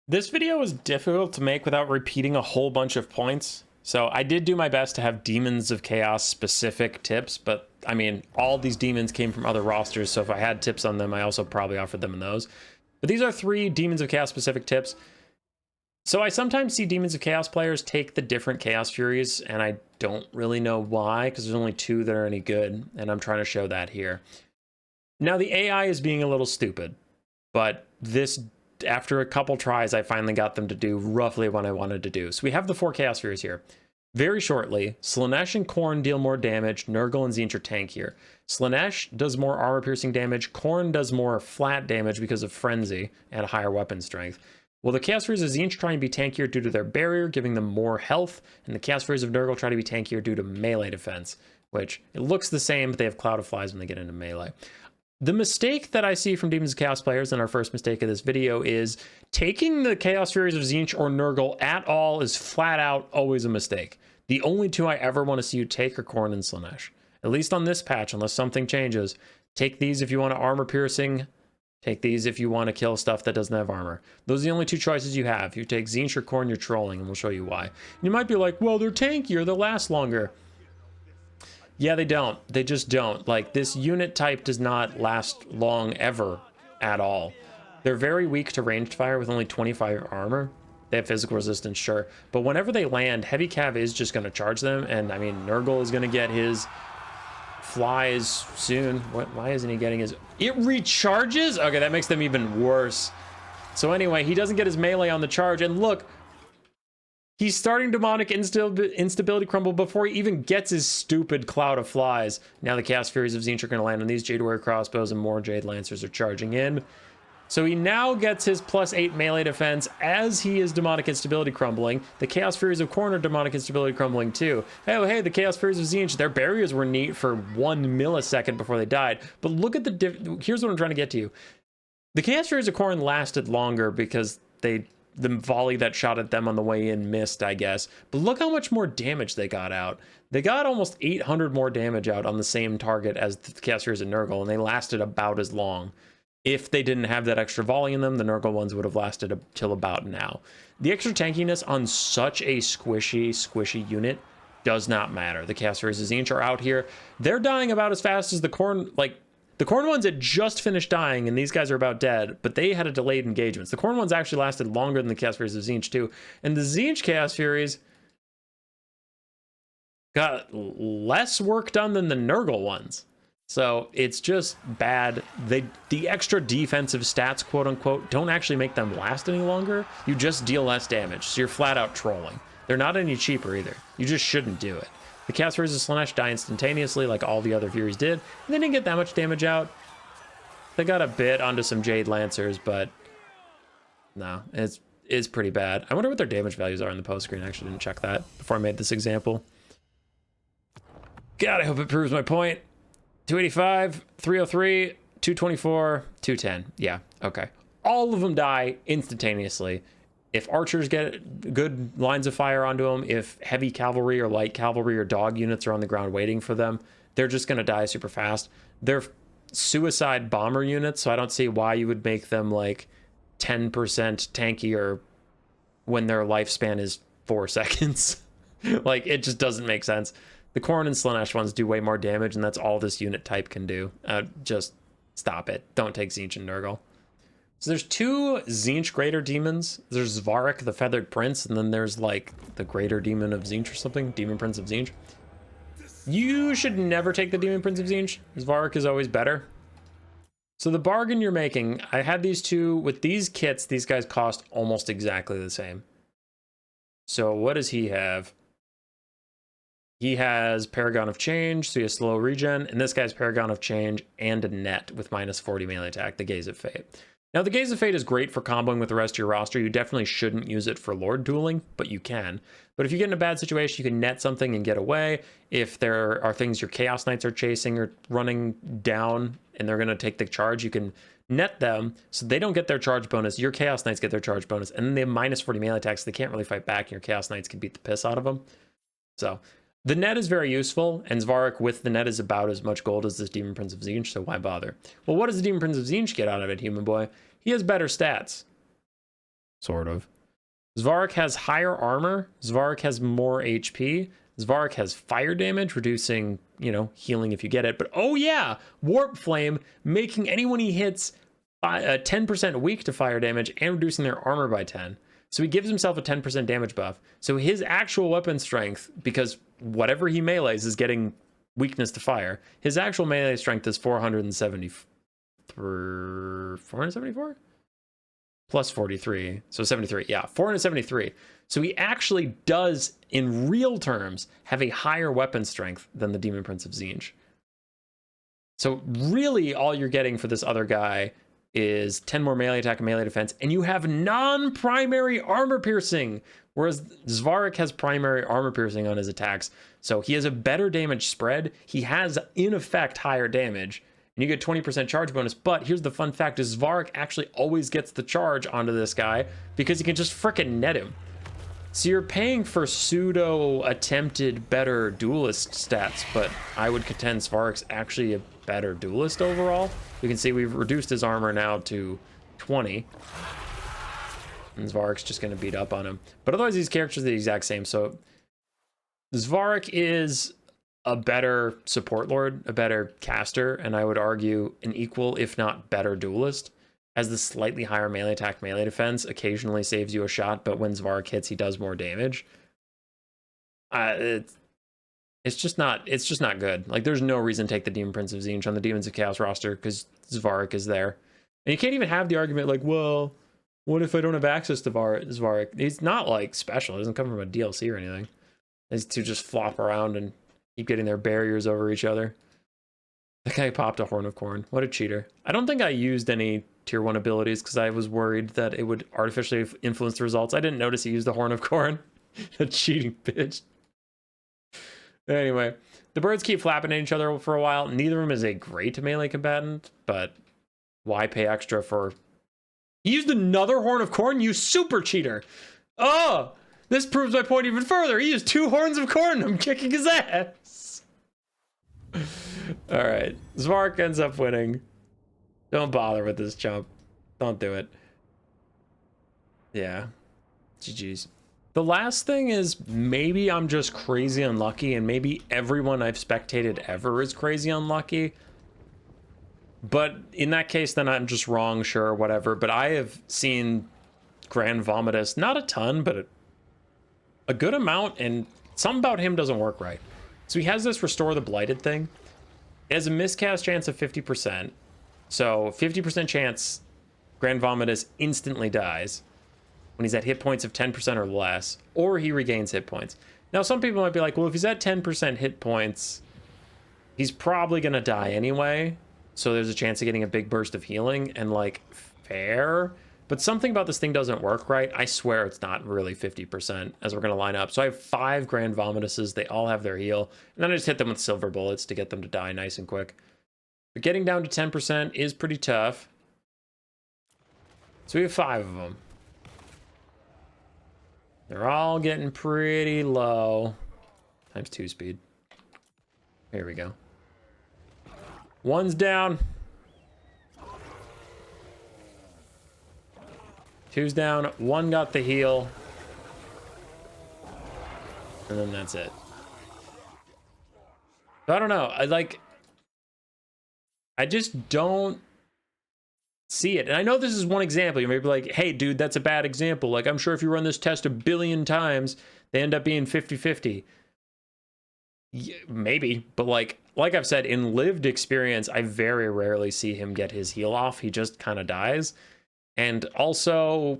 This video was difficult to make without repeating a whole bunch of points. So I did do my best to have Demons of Chaos specific tips, but I mean, all these demons came from other rosters, so if I had tips on them, I also probably offered them in those. But these are 3 Demons of Chaos specific tips. So I sometimes see Demons of Chaos players take the different Chaos Furies, and I don't really know why, because there's only 2 that are any good, and I'm trying to show that here. Now the AI is being a little stupid, but this, after a couple tries, I finally got them to do roughly what I wanted to do. So we have the 4 Chaos Furies here. Very shortly, Slaanesh and Khorne deal more damage, Nurgle and Tzeentch are tankier. Slaanesh does more armor-piercing damage, Khorne does more flat damage because of Frenzy and a higher weapon strength. Well, the Chaos Furies of Tzeentch try and be tankier due to their barrier, giving them more health, and the Chaos Furies of Nurgle try to be tankier due to melee defense, which it looks the same, but they have Cloud of Flies when they get into melee. The mistake that I see from Demons of Chaos players, and our first mistake of this video, is taking the Chaos Furies of Tzeentch or Nurgle at all is flat out always a mistake. The only 2 I ever want to see you take are Khorne and Slaanesh. At least on this patch, unless something changes. Take these if you want to armor piercing. Take these if you want to kill stuff that doesn't have armor. Those are the only 2 choices you have. You take Tzeentch or Khorne, you're trolling, and we'll show you why. You might be like, well, they're tankier, they'll last longer. Yeah, they don't. They just don't. Like, this unit type does not last long ever at all. They're very weak to ranged fire with only 25 armor. They have physical resistance, sure. But whenever they land, Heavy Cav is just going to charge them. And, I mean, Nurgle is going to get his flies soon. Why isn't he getting his... It recharges? Okay, that makes them even worse. So anyway, he doesn't get his melee on the charge. And look... He's starting demonic instability crumble before he even gets his stupid Cloud of Flies. Now the Chaos Furies of Tzeentch are going to land on these Jade Warrior crossbows, and more Jade Lancers are charging in. So he now gets his +8 melee defense as he is demonic instability crumbling. The Chaos Furies of Khorne are demonic instability crumbling too. Oh, hey, the Chaos Furies of Tzeentch, their barriers were neat for 1 millisecond before they died. But look at the here's what I'm trying to get to you. The Chaos Furies of Khorne lasted longer because the volley that shot at them on the way in missed, I guess. But look how much more damage they got out. They got almost 800 more damage out on the same target as the Chaos Furies and Nurgle, and they lasted about as long. If they didn't have that extra volley in them, the Nurgle ones would have lasted till about now. The extra tankiness on such a squishy unit does not matter. The Chaos Furies of Tzeentch are out here. They're dying about as fast as the Khorne, like, the Khorne ones had just finished dying, and these guys are about dead, but they had a delayed engagement. The Khorne ones actually lasted longer than the Chaos Furies of Tzeentch, too. And the Tzeentch Chaos Furies got less work done than the Nurgle ones. So it's just bad. The extra defensive stats, quote-unquote, don't actually make them last any longer. You just deal less damage, so you're flat-out trolling. They're not any cheaper, either. You just shouldn't do it. The Chaos Furies of Slaanesh die instantaneously like all the other Furies did. And they didn't get that much damage out. They got a bit onto some Jade Lancers, but no, it's pretty bad. I wonder what their damage values are in the post screen. I actually didn't check that before I made this example. God, I hope it proves my point. 285, 303, 224, 210. Yeah, okay. All of them die instantaneously. If archers get good lines of fire onto them, if heavy cavalry or light cavalry or dog units are on the ground waiting for them, they're just going to die super fast. They're suicide bomber units, so I don't see why you would make them like 10% tankier when their lifespan is 4 seconds. Like, it just doesn't make sense. The Khorne and Slaanesh ones do way more damage, and that's all this unit type can do. Just stop it. Don't take Tzeentch and Nurgle. So there's 2 Tzeentch Greater Demons. There's Svarek, the Feathered Prince, and then there's like the Greater Demon of Tzeentch or something. Demon Prince of Tzeentch. You should never take the Demon Prince of Tzeentch. Svarek is always better. So the bargain you're making, I had these 2 with these kits. These guys cost almost exactly the same. So what does he have? He has Paragon of Change, so he has slow regen, and this guy's Paragon of Change and a net with -40 melee attack, the Gaze of Fate. Now, the Gaze of Fate is great for comboing with the rest of your roster. You definitely shouldn't use it for Lord dueling, but you can. But if you get in a bad situation, you can net something and get away. If there are things your Chaos Knights are chasing or running down and they're going to take the charge, you can net them so they don't get their charge bonus. Your Chaos Knights get their charge bonus, and then they have -40 melee attacks, so they can't really fight back, and your Chaos Knights can beat the piss out of them. So the net is very useful, and Svarek with the net is about as much gold as this Demon Prince of Tzeentch, so why bother? Well, what does the Demon Prince of Tzeentch get out of it, human boy? He has better stats. sort of. Svark has higher armor. Svark has more HP. Svark has fire damage, reducing, you know, healing if you get it. But oh yeah, Warp Flame, making anyone he hits 10% weak to fire damage and reducing their armor by 10. So he gives himself a 10% damage buff. So his actual weapon strength, because whatever he melees is getting weakness to fire, his actual melee strength is 474 plus 43, so 73. Yeah, 473. So he actually does, in real terms, have a higher weapon strength than the Demon Prince of Tzeentch. So really all you're getting for this other guy is 10 more melee attack and melee defense, and you have non-primary armor piercing, whereas Svark has primary armor piercing on his attacks. So he has a better damage spread. He has, in effect, higher damage, and you get 20% charge bonus. But here's the fun fact, is Svark actually always gets the charge onto this guy because he can just frickin' net him. So you're paying for pseudo attempted better duelist stats, but I would contend Svark's actually a better duelist overall. You can see we've reduced his armor now to 20. And Svark's just going to beat up on him. But otherwise, these characters are the exact same. So Svark is a better support lord, a better caster, and I would argue an equal, if not better duelist. Has the slightly higher melee attack, melee defense, occasionally saves you a shot, but when Svark hits, he does more damage. It's just not good. Like, there's no reason to take the Demon Prince of Tzeentch on the Demons of Chaos roster because Svark is there. And you can't even have the argument like, well, what if I don't have access to Svark? He's not like special. It doesn't come from a DLC or anything. These two just flop around and keep getting their barriers over each other. That guy popped a Horn of Corn. What a cheater. I don't think I used any tier 1 abilities because I was worried that it would artificially influence the results. I didn't notice he used the Horn of Corn. A cheating bitch. Anyway, the birds keep flapping at each other for a while. Neither of them is a great melee combatant, but why pay extra for... He used another Horn of Corn? You super cheater! Oh! This proves my point even further. He used 2 Horns of Corn. I'm kicking his ass. Alright. Svark ends up winning. Don't bother with this chump. Don't do it. Yeah. GG's. The last thing is maybe I'm just crazy unlucky, and maybe everyone I've spectated ever is crazy unlucky. But in that case, then I'm just wrong, sure, whatever. But I have seen Grand Vomitus, not a ton, but a good amount, and something about him doesn't work right. So he has this Restore the Blighted thing. It has a miscast chance of 50%. So 50% chance Grand Vomitus instantly dies when he's at hit points of 10% or less, or he regains hit points. Now, some people might be like, well, if he's at 10% hit points, he's probably going to die anyway. So there's a chance of getting a big burst of healing, and like, fair. But something about this thing doesn't work right. I swear it's not really 50% as we're going to line up. So I have 5 Grand Vomituses. They all have their heal. And then I just hit them with silver bullets to get them to die nice and quick. But getting down to 10% is pretty tough. So we have 5 of them. They're all getting pretty low. Times 2 speed. Here we go. 1's down. 2's down. 1 got the heal. And then that's it. So I don't know. I just don't see it. And I know this is one example. You may be like, hey, dude, that's a bad example. Like, I'm sure if you run this test 1 billion times, they end up being 50-50. Yeah, maybe. But like I've said, in lived experience, I very rarely see him get his heal off. He just kind of dies. And also,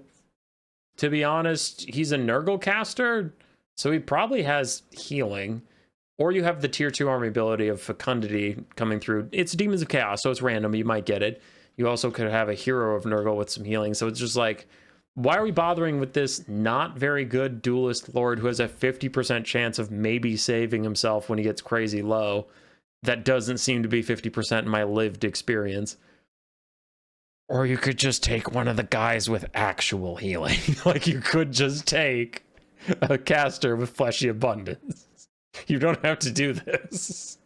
to be honest, he's a Nurgle caster, so he probably has healing. Or you have the tier 2 army ability of Fecundity coming through. It's Demons of Chaos, so it's random. You might get it. You also could have a hero of Nurgle with some healing. So it's just like, why are we bothering with this not very good duelist lord who has a 50% chance of maybe saving himself when he gets crazy low? That doesn't seem to be 50% in my lived experience. Or you could just take one of the guys with actual healing. Like, you could just take a caster with fleshy abundance. You don't have to do this.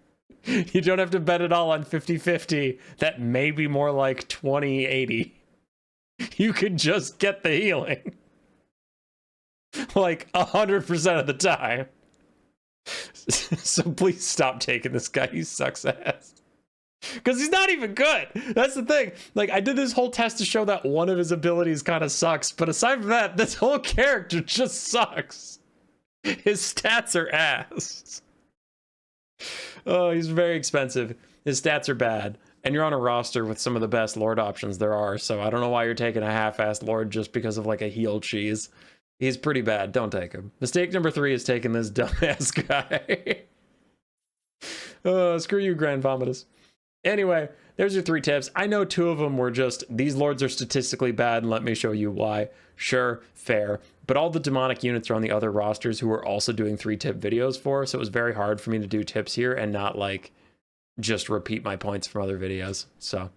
You don't have to bet it all on 50-50. That may be more like 20-80. You could just get the healing. like 100% of the time. So please stop taking this guy. He sucks ass. Because he's not even good. That's the thing. Like, I did this whole test to show that one of his abilities kind of sucks. But aside from that, this whole character just sucks. His stats are ass. Oh, he's very expensive. His stats are bad. And you're on a roster with some of the best Lord options there are. So I don't know why you're taking a half-assed Lord just because of like a heal cheese. He's pretty bad. Don't take him. Mistake number 3 is taking this dumbass guy. Screw you, Grand Vomitus. Anyway, there's your 3 tips. I know 2 of them were just, these lords are statistically bad and let me show you why. Sure, fair. But all the demonic units are on the other rosters who are also doing 3-tip videos for, so it was very hard for me to do tips here and not like just repeat my points from other videos. So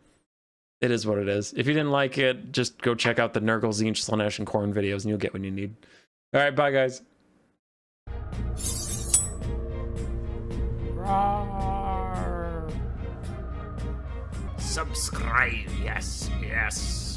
it is what it is. If you didn't like it, just go check out the Nurgle, Zinch, Slanesh, and Korn videos and you'll get what you need. All right, bye guys. Subscribe, yes, yes.